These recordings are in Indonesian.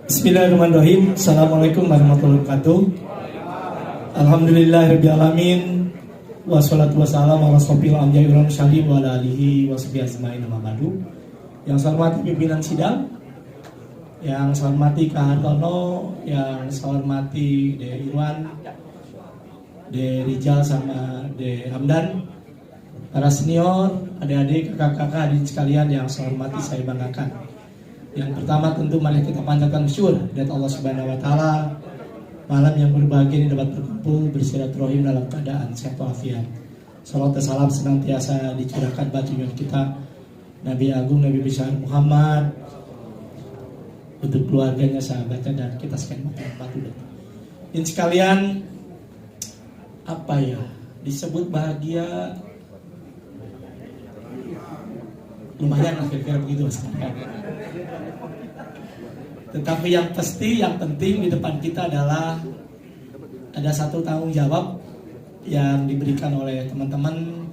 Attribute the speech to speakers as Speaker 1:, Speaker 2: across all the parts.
Speaker 1: Bismillahirrahmanirrahim. Assalamualaikum warahmatullahi wabarakatuh. Alhamdulillahirrahmanirrahim. Wassalatu wassalamu ala sofil amjai ulam syalim wa ala alihi wa sahbihi ajma'in amma ba'du. Yang saya hormati pimpinan sidang, yang saya hormati Kak Hartono, yang saya hormati De Irwan, De Rijal sama De Hamdan, para senior, adik-adik, kakak-kakak, adik sekalian yang saya hormati, saya banggakan. Yang pertama tentu mari kita panjatkan syukur dari Allah Subhanahu wa taala. Malam yang berbahagia ini dapat berkumpul bersilaturahim dalam keadaan sehat walafiat. Salam dan salam senantiasa dicurahkan baginda kita Nabi Agung Nabi besar Muhammad, untuk keluarganya, sahabatnya, dan kita sekalian batu. Ini sekalian, apa ya disebut bahagia, lumayan lah kira-kira begitu mas. Tetapi yang pasti, yang penting di depan kita adalah ada satu tanggung jawab yang diberikan oleh teman-teman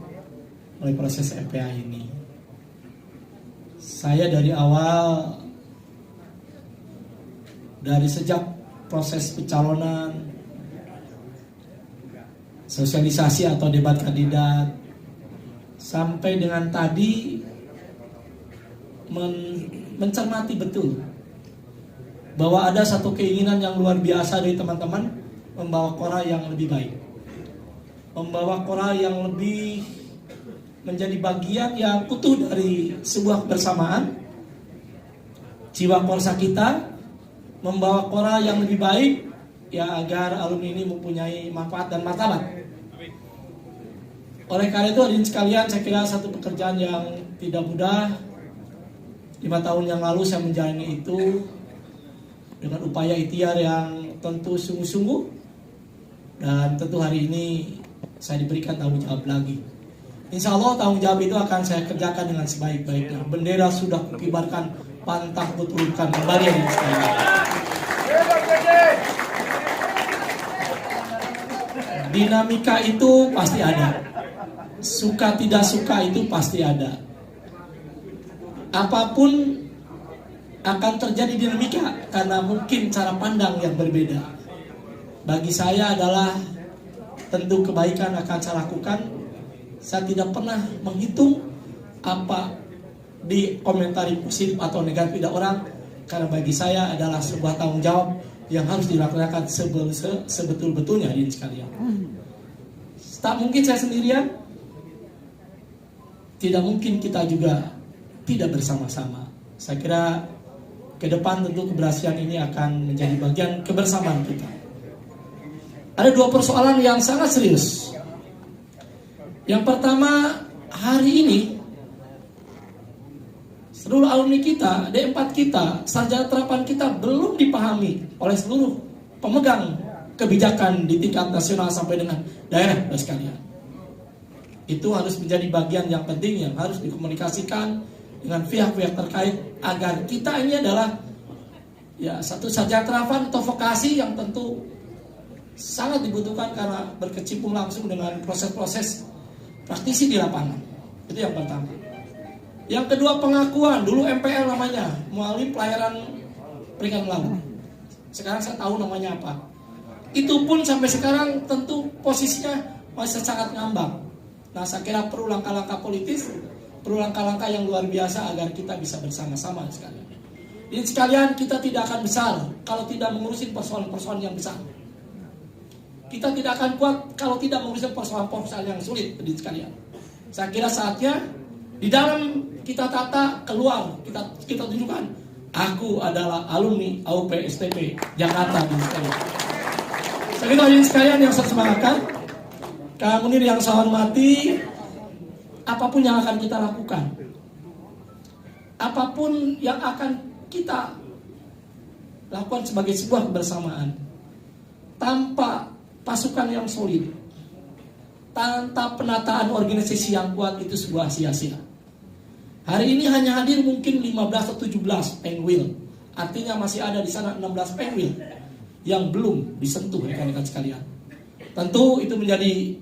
Speaker 1: oleh proses MPA ini. Saya dari awal, dari sejak proses pencalonan, sosialisasi atau debat kandidat, sampai dengan tadi mencermati betul bahwa ada satu keinginan yang luar biasa dari teman-teman membawa Kora yang lebih baik, membawa Kora yang lebih menjadi bagian yang utuh dari sebuah kebersamaan jiwa Korsa kita, membawa Kora yang lebih baik ya agar alumni ini mempunyai manfaat dan martabat. Oleh karena itu hadirin sekalian, saya kira satu pekerjaan yang tidak mudah. 5 tahun yang lalu saya menjalani itu dengan upaya ikhtiar yang tentu sungguh-sungguh, dan tentu hari ini saya diberikan tanggung jawab lagi. Insya Allah tanggung jawab itu akan saya kerjakan dengan sebaik-baiknya. Bendera sudah kukibarkan, pantang kuturunkan kembali yang sekalian. Dinamika itu pasti ada, suka tidak suka itu pasti ada. Apapun akan terjadi dinamika karena mungkin cara pandang yang berbeda. Bagi saya adalah tentu kebaikan akan saya lakukan. Saya tidak pernah menghitung apa di komentari positif atau negatif dari orang, karena bagi saya adalah sebuah tanggung jawab yang harus dilaksanakan sebetul-betulnya ini sekalian. Tak mungkin saya sendirian, tidak mungkin kita juga tidak bersama-sama. Saya kira ke depan tentu keberhasilan ini akan menjadi bagian kebersamaan kita. Ada 2 persoalan yang sangat serius. Yang pertama, hari ini seluruh alumni kita, D4 kita, sarjana terapan kita belum dipahami oleh seluruh pemegang kebijakan di tingkat nasional sampai dengan daerah sekalian. Itu harus menjadi bagian yang penting yang harus dikomunikasikan dengan pihak-pihak terkait agar kita ini adalah ya satu sarjana terapan atau vokasi yang tentu sangat dibutuhkan karena berkecimpung langsung dengan proses-proses praktisi di lapangan. Itu yang pertama. Yang kedua, pengakuan. Dulu MPL namanya, Mualim Pelayaran Perikanan Laut. Sekarang saya tahu namanya apa. Itu pun sampai sekarang tentu posisinya masih sangat ngambang. Nah, saya kira perlu langkah-langkah politis, perlu langkah-langkah yang luar biasa agar kita bisa bersama-sama sekalian. Ini sekalian, kita tidak akan besar kalau tidak mengurusin persoalan-persoalan yang besar. Kita tidak akan kuat kalau tidak mengurusin persoalan-persoalan yang sulit. Ini sekalian, saya kira saatnya di dalam kita tata keluar, kita tunjukkan, aku adalah alumni AUP STP Jakarta. Ini sekalian, saya kira ini sekalian yang saya semangatkan. Kak Munir yang saya hormati, apapun yang akan kita lakukan, apapun yang akan kita lakukan sebagai sebuah kebersamaan, tanpa pasukan yang solid, tanpa penataan organisasi yang kuat, itu sebuah sia-sia. Hari ini hanya hadir mungkin 15 atau 17 penwil, artinya masih ada di sana 16 penwil yang belum disentuh rekan-rekan sekalian. Tentu itu menjadi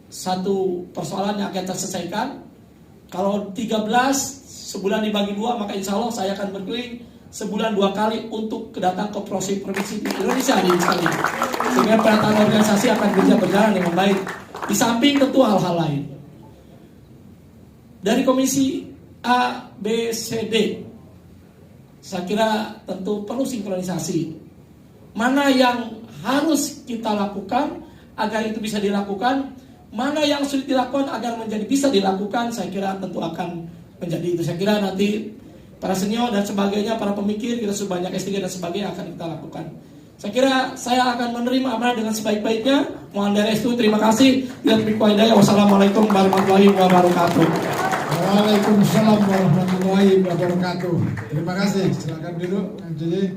Speaker 1: satu persoalan yang akan terselesaikan. Kalau 13 sebulan dibagi 2, maka insya Allah saya akan berkeliling sebulan 2 kali untuk kedatang ke provinsi di Indonesia di Italia. Sehingga penataan organisasi akan bisa berjalan dengan baik. Di samping tentu hal-hal lain. Dari komisi A, B, C, D, saya kira tentu perlu sinkronisasi. Mana yang harus kita lakukan agar itu bisa dilakukan, mana yang sulit dilakukan agar menjadi bisa dilakukan, saya kira tentu akan menjadi itu. Saya kira nanti para senior dan sebagainya, para pemikir, kita sudah banyak S3 dan sebagainya akan kita lakukan. Saya kira saya akan menerima amanah dengan sebaik-baiknya. Mohon dari restu, terima kasih. Wassalamualaikum warahmatullahi wabarakatuh.
Speaker 2: Waalaikumsalam warahmatullahi wabarakatuh. Terima kasih. Silakan duduk, Kang Jadi.